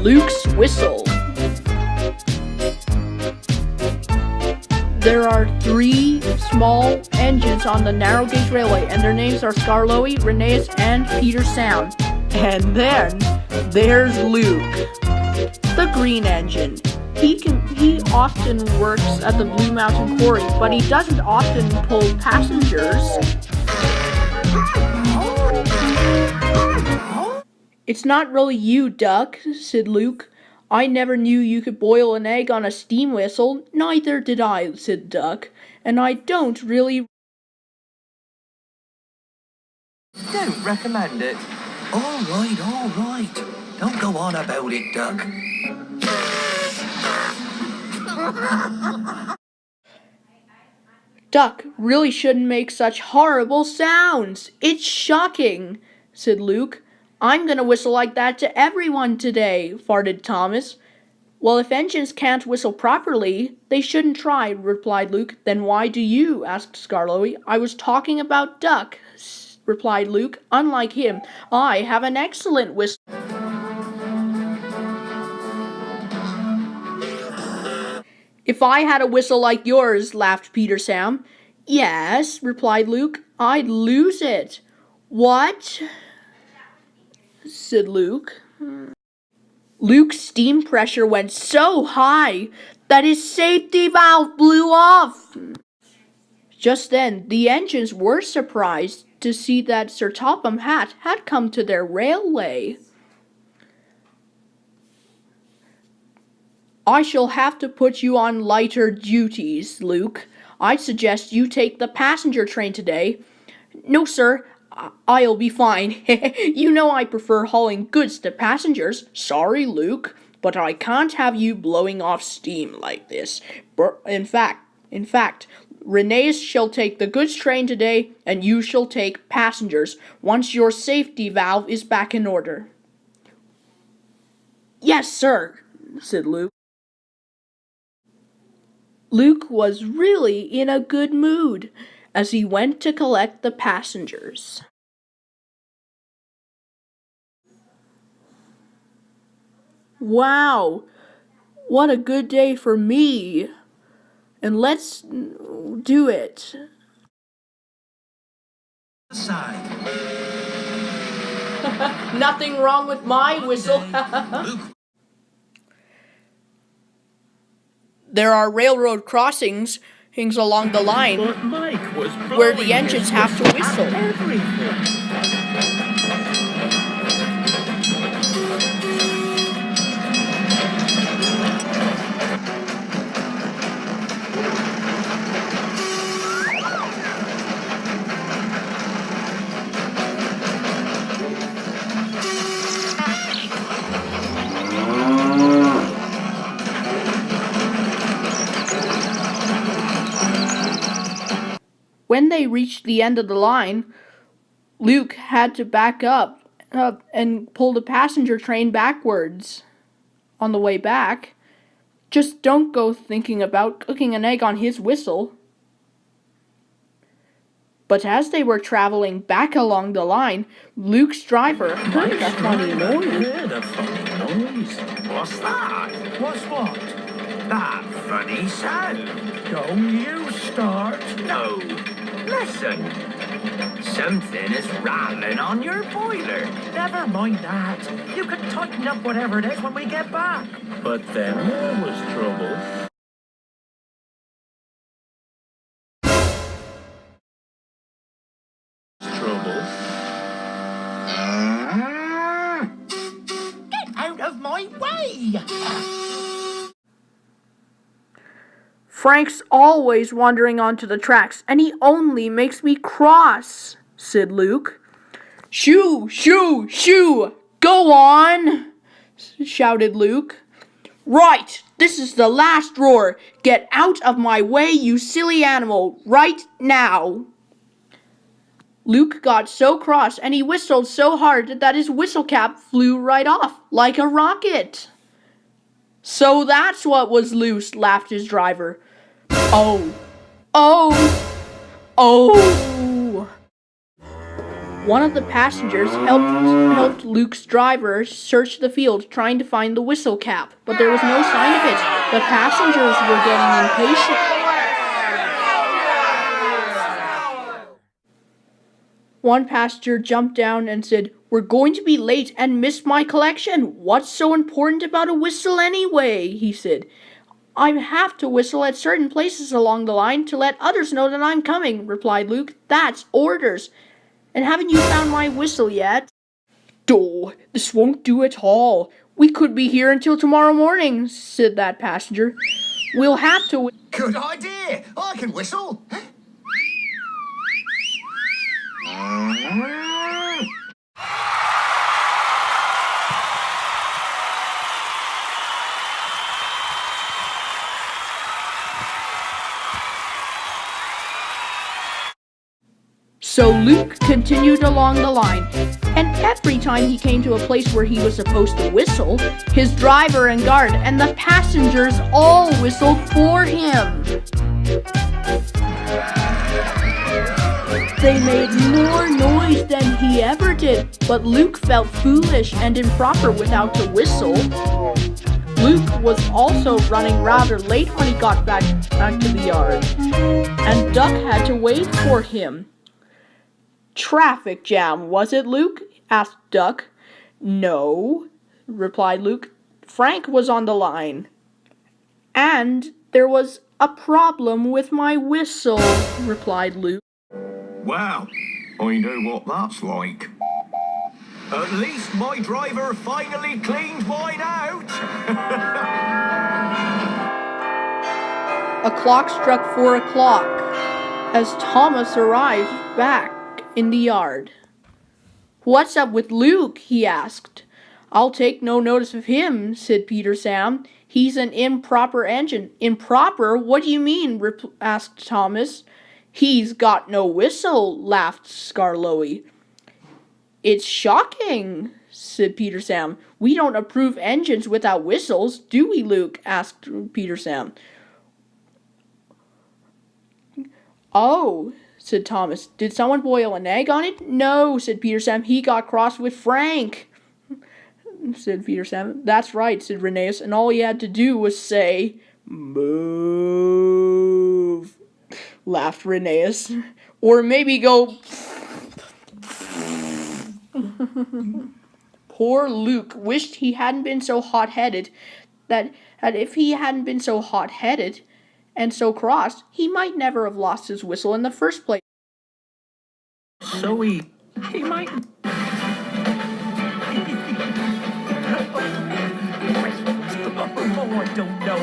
Luke's whistle. There are 3 small engines on the narrow gauge railway, and their names are Skarloey, Rheneas, and Peter Sound. And then there's Luke, the green engine. He often works at the Blue Mountain Quarry, but he doesn't often pull passengers. It's not really you, Duck, said Luke. I never knew you could boil an egg on a steam whistle. Neither did I, said Duck. And I don't really... Don't recommend it. All right. Don't go on about it, Duck. Duck really shouldn't make such horrible sounds. It's shocking, said Luke. I'm gonna whistle like that to everyone today, farted Thomas. Well, if engines can't whistle properly, they shouldn't try, replied Luke. Then why do you? Asked Skarloey. I was talking about Duck, replied Luke. Unlike him, I have an excellent whistle. If I had a whistle like yours, laughed Peter Sound. Yes, replied Luke, I'd lose it. What? Said Luke. Luke's steam pressure went so high that his safety valve blew off. Just then, the engines were surprised to see that Sir Topham Hatt had come to their railway. I shall have to put you on lighter duties, Luke. I suggest you take the passenger train today. No, sir. I'll be fine. You know I prefer hauling goods to passengers. Sorry, Luke, but I can't have you blowing off steam like this. In fact, Rheneas shall take the goods train today, and you shall take passengers once your safety valve is back in order. Yes, sir, said Luke. Luke was really in a good mood as he went to collect the passengers. Wow, what a good day for me. And let's do it. Nothing wrong with my whistle. There are railroad crossings along the line where the engines have to whistle. When they reached the end of the line, Luke had to back up and pull the passenger train backwards on the way back. Just don't go thinking about cooking an egg on his whistle. But as they were traveling back along the line, Luke's driver heard a funny noise. What's that? What's what? That funny sound. Don't you start. No. Listen. Something is rattling on your boiler. Never mind that. You can tighten up whatever it is when we get back. But then there was trouble. Get out of my way! Frank's always wandering onto the tracks, and he only makes me cross, said Luke. Shoo, shoo, shoo! Go on, shouted Luke. Right, this is the last roar. Get out of my way, you silly animal, right now. Luke got so cross and he whistled so hard that his whistle cap flew right off, like a rocket. So that's what was loose, laughed his driver. Oh. One of the passengers helped Luke's driver search the field trying to find the whistle cap, but there was no sign of it. The passengers were getting impatient. One passenger jumped down and said, "We're going to be late and miss my collection. What's so important about a whistle anyway?" he said. "I have to whistle at certain places along the line to let others know that I'm coming," replied Luke. "That's orders. And haven't you found my whistle yet?" "Duh, this won't do at all. We could be here until tomorrow morning," said that passenger. "We'll have to..." Good idea. I can whistle. So Luke continued along the line, and every time he came to a place where he was supposed to whistle, his driver and guard and the passengers all whistled for him. They made more noise than he ever did, but Luke felt foolish and improper without a whistle. Luke was also running rather late when he got back to the yard, and Duck had to wait for him. "Traffic jam, was it, Luke?" asked Duck. "No," replied Luke. "Frank was on the line. And there was a problem with my whistle," replied Luke. Wow, I know what that's like. At least my driver finally cleaned mine out. A clock struck 4 o'clock as Thomas arrived back in the yard. "What's up with Luke?" he asked. "I'll take no notice of him," said Peter Sam. "He's an improper engine." "Improper? What do you mean?" asked Thomas. "He's got no whistle," laughed Skarloey. "It's shocking," said Peter Sam. "We don't approve engines without whistles, do we, Luke?" asked Peter Sam. "Oh," said Thomas. "Did someone boil an egg on it?" "No," said Peter Sam. "He got cross with Frank," said Peter Sam. "That's right," said Rheneas, "and all he had to do was say, 'Move,'" laughed Rheneas. "Or maybe go..." Poor Luke wished he hadn't been so hot-headed, that if he hadn't been so hot-headed and so cross, he might never have lost his whistle in the first place. So he might... Oh, I don't know.